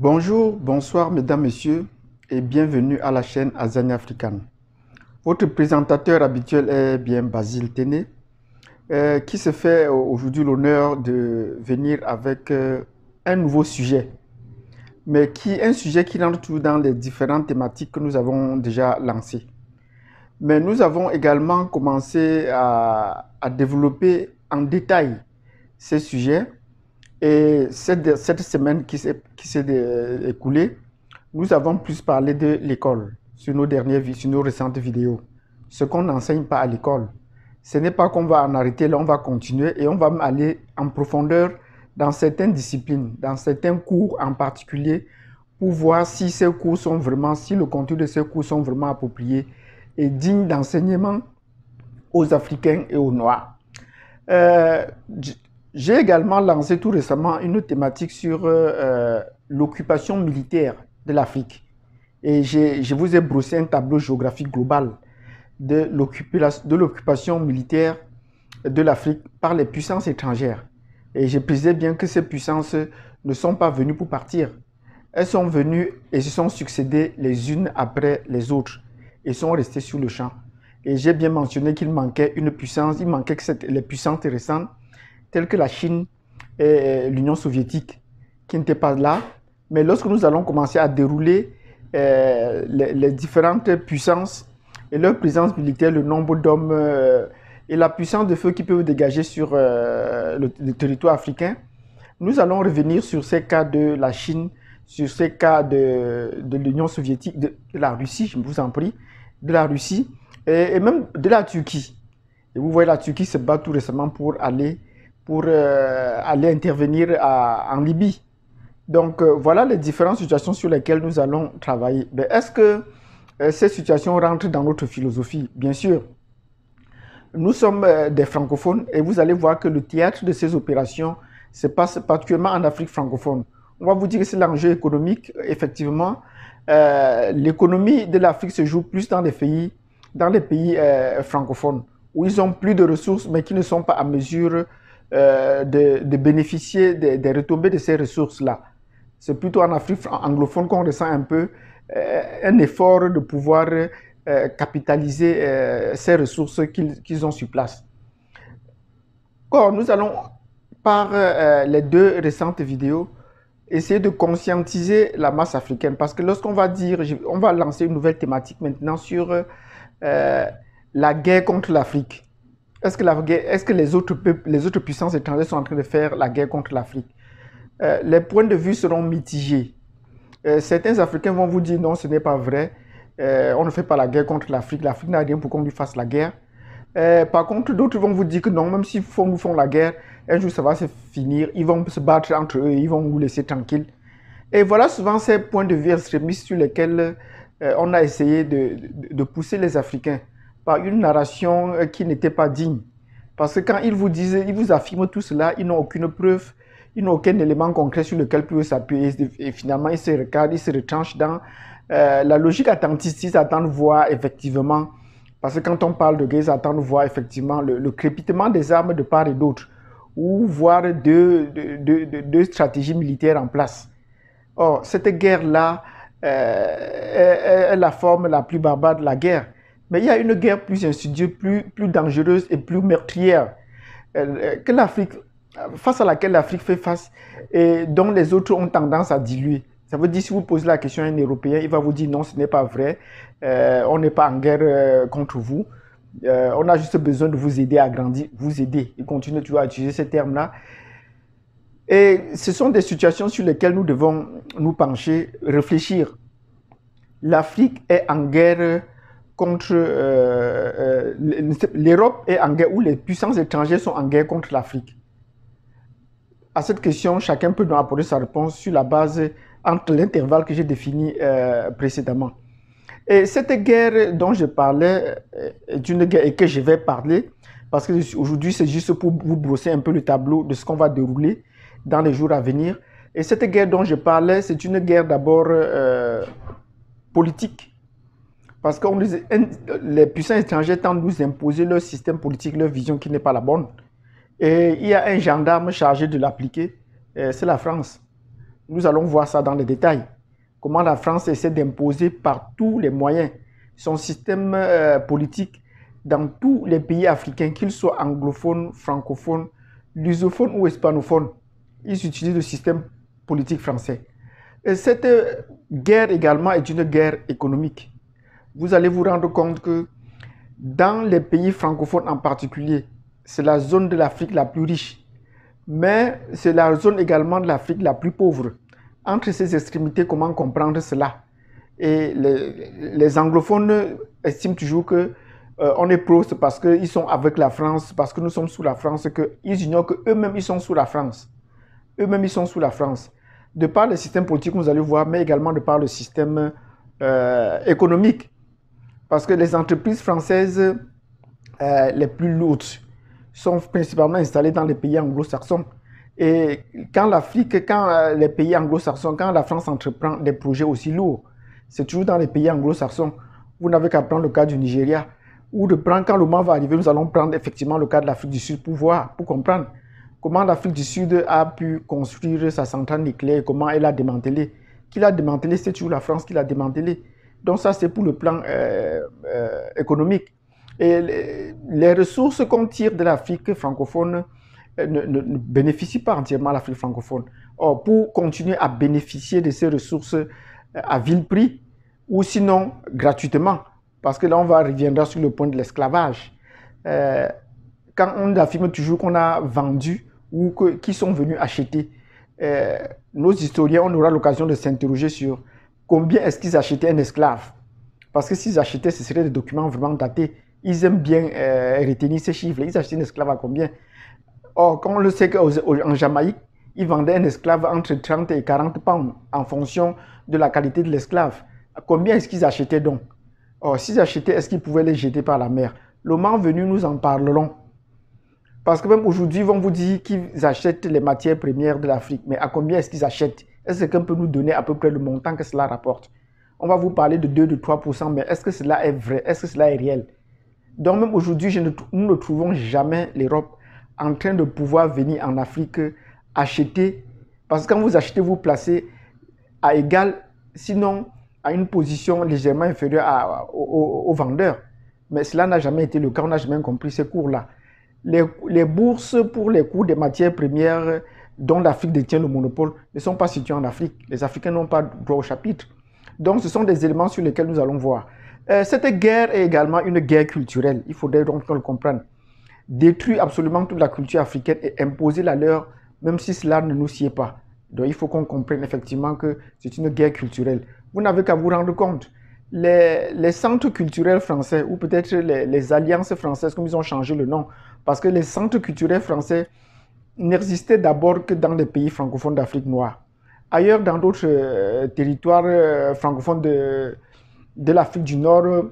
Bonjour, bonsoir mesdames, messieurs et bienvenue à la chaîne Azania Africane. Votre présentateur habituel est bien Basile Téné qui se fait aujourd'hui l'honneur de venir avec un nouveau sujet, mais un sujet qui rentre tout dans les différentes thématiques que nous avons déjà lancées. Mais nous avons également commencé à développer en détail ces sujets. Et cette semaine qui s'est écoulée, nous avons plus parlé de l'école sur nos récentes vidéos. Ce qu'on n'enseigne pas à l'école. Ce n'est pas qu'on va en arrêter, là on va continuer et on va aller en profondeur dans certaines disciplines, dans certains cours en particulier, pour voir si si le contenu de ces cours sont vraiment appropriés et dignes d'enseignement aux Africains et aux Noirs. J'ai également lancé tout récemment une thématique sur l'occupation militaire de l'Afrique. Et je vous ai brossé un tableau géographique global de l'occupation militaire de l'Afrique par les puissances étrangères. Et je précisais bien que ces puissances ne sont pas venues pour partir. Elles sont venues et se sont succédées les unes après les autres et sont restées sur le champ. Et j'ai bien mentionné qu'il manquait une puissance, il manquait les puissances récentes telles que la Chine et l'Union soviétique, qui n'étaient pas là. Mais lorsque nous allons commencer à dérouler les différentes puissances et leur présence militaire, le nombre d'hommes et la puissance de feu qu'ils peuvent dégager sur le territoire africain, nous allons revenir sur ces cas de la Chine, sur ces cas de l'Union soviétique, de la Russie, je vous en prie, de la Russie et même de la Turquie. Et vous voyez, la Turquie se bat tout récemment pour aller intervenir en Libye. Donc voilà les différentes situations sur lesquelles nous allons travailler. Est-ce que ces situations rentrent dans notre philosophie? Bien sûr. Nous sommes des francophones et vous allez voir que le théâtre de ces opérations se passe particulièrement en Afrique francophone. On va vous dire que c'est l'enjeu économique. Effectivement, l'économie de l'Afrique se joue plus dans les pays francophones, où ils ont plus de ressources mais qui ne sont pas à mesure de bénéficier des retombées de ces ressources-là. C'est plutôt en Afrique anglophone qu'on ressent un peu un effort de pouvoir capitaliser ces ressources qu'ils ont sur place. Or, nous allons, par les deux récentes vidéos, essayer de conscientiser la masse africaine. Parce que lorsqu'on va dire, on va lancer une nouvelle thématique maintenant sur la guerre contre l'Afrique. Est-ce que les autres puissances étrangères sont en train de faire la guerre contre l'Afrique? Les points de vue seront mitigés. Certains Africains vont vous dire non, ce n'est pas vrai. On ne fait pas la guerre contre l'Afrique. L'Afrique n'a rien pour qu'on lui fasse la guerre. Par contre, d'autres vont vous dire que non, même s'ils nous font la guerre, un jour ça va se finir. Ils vont se battre entre eux, ils vont vous laisser tranquille. Et voilà souvent ces points de vue extrémistes sur lesquels on a essayé de pousser les Africains par une narration qui n'était pas digne. Parce que quand ils vous affirment tout cela, ils n'ont aucune preuve, ils n'ont aucun élément concret sur lequel ils peuvent s'appuyer. Et finalement, ils se recadrent, ils se retranchent dans la logique attentiste. Ils attendent voir effectivement, parce que quand on parle de guerre, ils attendent voir effectivement le crépitement des armes de part et d'autre, ou voir deux stratégies militaires en place. Or, cette guerre-là est la forme la plus barbare de la guerre. Mais il y a une guerre plus insidieuse, plus dangereuse et plus meurtrière face à laquelle l'Afrique fait face et dont les autres ont tendance à diluer. Ça veut dire, si vous posez la question à un Européen, il va vous dire non, ce n'est pas vrai, on n'est pas en guerre contre vous, on a juste besoin de vous aider à grandir, vous aider. Il continue toujours à utiliser ces termes-là. Et ce sont des situations sur lesquelles nous devons nous pencher, réfléchir. L'Afrique est en guerre contre l'Europe est en guerre, où les puissances étrangères sont en guerre contre l'Afrique. À cette question, chacun peut nous apporter sa réponse sur la base entre l'intervalle que j'ai défini précédemment. Et cette guerre dont je parlais est une guerre et que je vais parler, parce qu'aujourd'hui c'est juste pour vous brosser un peu le tableau de ce qu'on va dérouler dans les jours à venir. Et cette guerre dont je parlais, c'est une guerre d'abord politique. Parce que les puissances étrangères tentent de nous imposer leur système politique, leur vision qui n'est pas la bonne. Et il y a un gendarme chargé de l'appliquer, c'est la France. Nous allons voir ça dans les détails. Comment la France essaie d'imposer par tous les moyens son système politique dans tous les pays africains, qu'ils soient anglophones, francophones, lusophones ou hispanophones. Ils utilisent le système politique français. Et cette guerre également est une guerre économique. Vous allez vous rendre compte que dans les pays francophones en particulier, c'est la zone de l'Afrique la plus riche, mais c'est la zone également de l'Afrique la plus pauvre. Entre ces extrémités, comment comprendre cela? Et les anglophones estiment toujours que on est pro, c'est parce qu'ils sont avec la France, parce que nous sommes sous la France, qu'ils ignorent qu'eux-mêmes, ils sont sous la France. Eux-mêmes, ils sont sous la France. De par le système politique, vous allez voir, mais également de par le système économique. Parce que les entreprises françaises les plus lourdes sont principalement installées dans les pays anglo-saxons. Et quand les pays anglo-saxons, quand la France entreprend des projets aussi lourds, c'est toujours dans les pays anglo-saxons. Vous n'avez qu'à prendre le cas du Nigeria, ou de prendre, quand le moment va arriver, nous allons prendre effectivement le cas de l'Afrique du Sud pour voir, pour comprendre comment l'Afrique du Sud a pu construire sa centrale nucléaire, comment elle a démantelé. Qui l'a démantelé, c'est toujours la France qui l'a démantelé. Donc ça, c'est pour le plan économique. Et les ressources qu'on tire de l'Afrique francophone ne bénéficient pas entièrement à l'Afrique francophone. Or, pour continuer à bénéficier de ces ressources à vil prix, ou sinon gratuitement, parce que là, on reviendra sur le point de l'esclavage. Quand on affirme toujours qu'on a vendu ou qu'ils sont venus acheter, nos historiens, on aura l'occasion de s'interroger sur combien est-ce qu'ils achetaient un esclave. Parce que s'ils achetaient, ce seraient des documents vraiment datés. Ils aiment bien retenir ces chiffres. Ils achetaient un esclave à combien? Or, quand on le sait qu'en Jamaïque, ils vendaient un esclave entre 30 et 40 pounds en fonction de la qualité de l'esclave. Combien est-ce qu'ils achetaient donc? Or, s'ils achetaient, est-ce qu'ils pouvaient les jeter par la mer? Le moment venu, nous en parlerons. Parce que même aujourd'hui, ils vont vous dire qu'ils achètent les matières premières de l'Afrique. Mais à combien est-ce qu'ils achètent? Est-ce qu'on peut nous donner à peu près le montant que cela rapporte? On va vous parler de 2, de 3%, mais est-ce que cela est vrai? Est-ce que cela est réel? Donc même aujourd'hui, nous ne trouvons jamais l'Europe en train de pouvoir venir en Afrique acheter. Parce que quand vous achetez, vous placez à égal, sinon à une position légèrement inférieure aux vendeurs. Mais cela n'a jamais été le cas, on n'a jamais compris ces cours-là. Les bourses pour les cours des matières premières dont l'Afrique détient le monopole ne sont pas situées en Afrique. Les Africains n'ont pas droit au chapitre. Donc ce sont des éléments sur lesquels nous allons voir. Cette guerre est également une guerre culturelle. Il faudrait donc qu'on le comprenne. Détruire absolument toute la culture africaine et imposer la leur, même si cela ne nous sied pas. Donc il faut qu'on comprenne effectivement que c'est une guerre culturelle. Vous n'avez qu'à vous rendre compte. Les centres culturels français, ou peut-être les alliances françaises, comme ils ont changé le nom, parce que les centres culturels français n'existaient d'abord que dans les pays francophones d'Afrique noire. Ailleurs, dans d'autres territoires francophones de l'Afrique du Nord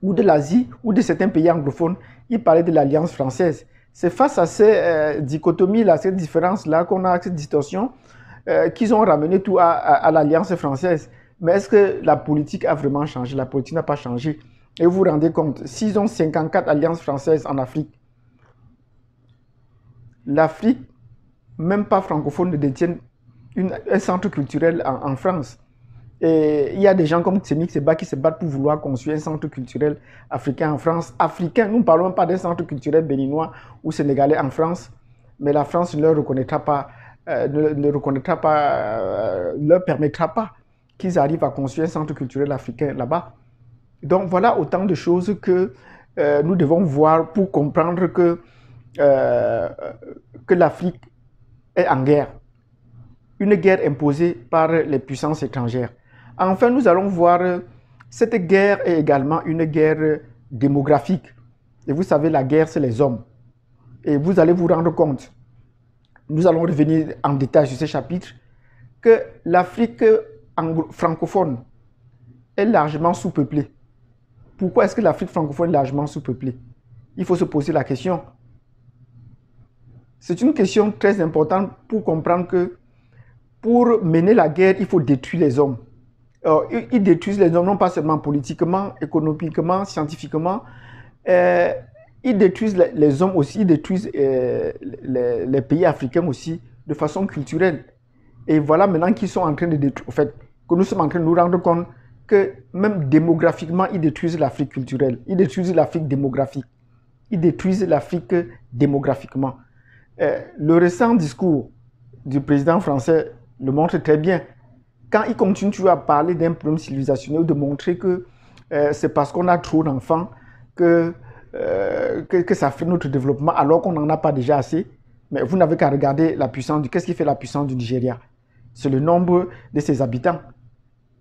ou de l'Asie ou de certains pays anglophones, ils parlaient de l'Alliance française. C'est face à ces dichotomies-là, ces différences-là qu'on a, cette distorsion, qu'ils ont ramené tout à l'Alliance française. Mais est-ce que la politique a vraiment changé? La politique n'a pas changé. Et vous vous rendez compte, s'ils ont 54 alliances françaises en Afrique, l'Afrique, même pas francophone, ne détient un centre culturel en France. Et il y a des gens comme Tsemi Seba qui se battent pour vouloir construire un centre culturel africain en France. Africain, nous ne parlons pas d'un centre culturel béninois ou sénégalais en France, mais la France ne leur reconnaîtra pas, leur permettra pas qu'ils arrivent à construire un centre culturel africain là-bas. Donc voilà autant de choses que nous devons voir pour comprendre que l'Afrique est en guerre. Une guerre imposée par les puissances étrangères. Enfin, nous allons voir cette guerre est également une guerre démographique. Et vous savez, la guerre, c'est les hommes. Et vous allez vous rendre compte, nous allons revenir en détail sur ce chapitre, que l'Afrique francophone est largement sous-peuplée. Pourquoi est-ce que l'Afrique francophone est largement sous-peuplée? Il faut se poser la question. C'est une question très importante pour comprendre que pour mener la guerre, il faut détruire les hommes. Ils détruisent les hommes non pas seulement politiquement, économiquement, scientifiquement. Ils détruisent les hommes aussi, ils détruisent les pays africains aussi de façon culturelle. Et voilà maintenant qu'ils sont en train de détruire, en fait, que nous sommes en train de nous rendre compte que même démographiquement, ils détruisent l'Afrique culturelle, ils détruisent l'Afrique démographique, ils détruisent l'Afrique démographiquement. Le récent discours du président français le montre très bien. Quand il continue toujours à parler d'un problème civilisationnel, de montrer que c'est parce qu'on a trop d'enfants que ça fait notre développement, alors qu'on n'en a pas déjà assez. Mais vous n'avez qu'à regarder la puissance qu'est-ce qui fait la puissance du Nigeria? C'est le nombre de ses habitants.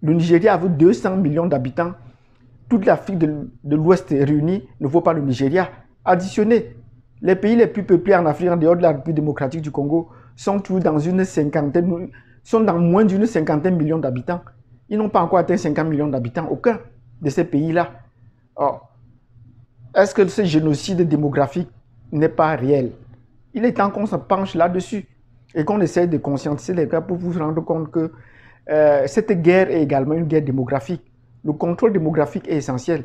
Le Nigeria avait 200 millions d'habitants. Toute l'Afrique de l'Ouest réunie ne vaut pas le Nigeria. Additionné, les pays les plus peuplés en Afrique, en dehors de la République démocratique du Congo, sont tous dans une cinquantaine, sont dans moins d'une cinquantaine de millions d'habitants. Ils n'ont pas encore atteint 50 millions d'habitants, aucun de ces pays-là. Or, est-ce que ce génocide démographique n'est pas réel? Il est temps qu'on se penche là-dessus et qu'on essaye de conscientiser les gars pour vous rendre compte que cette guerre est également une guerre démographique. Le contrôle démographique est essentiel.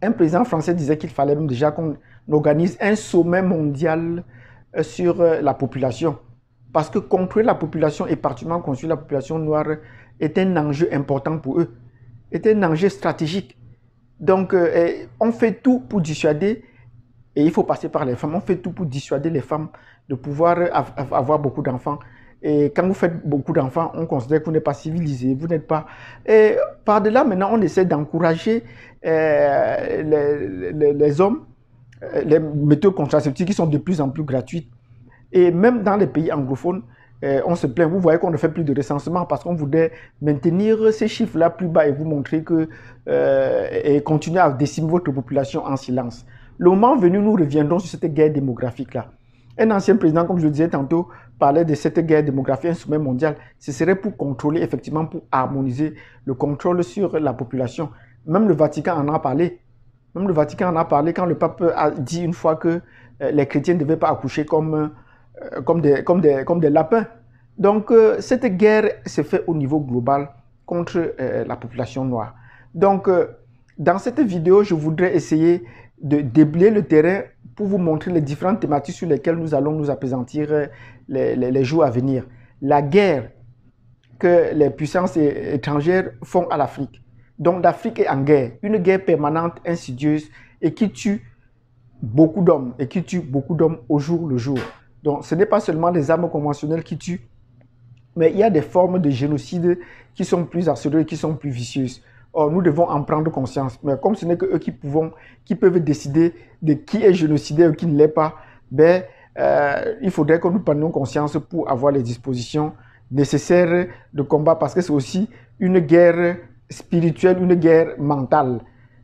Un président français disait qu'il fallait même déjà qu'on organise un sommet mondial sur la population. Parce que contrôler la population et particulièrement contrôler la population noire est un enjeu important pour eux, est un enjeu stratégique. Donc, on fait tout pour dissuader, et il faut passer par les femmes, on fait tout pour dissuader les femmes de pouvoir avoir beaucoup d'enfants. Et quand vous faites beaucoup d'enfants, on considère que vous n'êtes pas civilisé, vous n'êtes pas... Et par-delà, maintenant, on essaie d'encourager les hommes, les méthodes contraceptives qui sont de plus en plus gratuites. Et même dans les pays anglophones, on se plaint. Vous voyez qu'on ne fait plus de recensement parce qu'on voudrait maintenir ces chiffres-là plus bas et vous montrer que et continuer à décimer votre population en silence. Le moment venu, nous reviendrons sur cette guerre démographique-là. Un ancien président, comme je le disais tantôt, parlait de cette guerre démographique, un sommet mondial. Ce serait pour contrôler, effectivement, pour harmoniser le contrôle sur la population. Même le Vatican en a parlé. Même le Vatican en a parlé quand le pape a dit une fois que les chrétiens ne devaient pas accoucher comme des lapins. Donc, cette guerre se fait au niveau global contre la population noire. Donc, dans cette vidéo, je voudrais essayer de déblayer le terrain pour vous montrer les différentes thématiques sur lesquelles nous allons nous appesantir les jours à venir. La guerre que les puissances étrangères font à l'Afrique. Donc, l'Afrique est en guerre, une guerre permanente, insidieuse et qui tue beaucoup d'hommes et qui tue beaucoup d'hommes au jour le jour. Donc, ce n'est pas seulement les armes conventionnelles qui tuent, mais il y a des formes de génocide qui sont plus absurdes et qui sont plus vicieuses. Or, nous devons en prendre conscience. Mais comme ce n'est que eux qui peuvent décider de qui est génocidé ou qui ne l'est pas, ben, il faudrait que nous prenions conscience pour avoir les dispositions nécessaires de combat parce que c'est aussi une guerre spirituelle, une guerre mentale.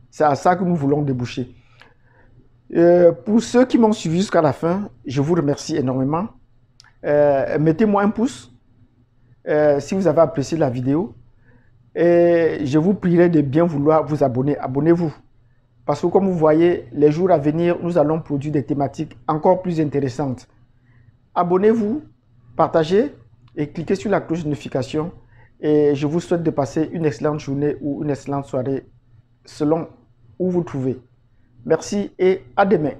C'est à ça que nous voulons déboucher. Pour ceux qui m'ont suivi jusqu'à la fin, je vous remercie énormément. Mettez-moi un pouce si vous avez apprécié la vidéo. Et je vous prierai de bien vouloir vous abonner. Abonnez-vous. Parce que comme vous voyez, les jours à venir, nous allons produire des thématiques encore plus intéressantes. Abonnez-vous, partagez et cliquez sur la cloche de notification. Et je vous souhaite de passer une excellente journée ou une excellente soirée selon où vous trouvez. Merci et à demain.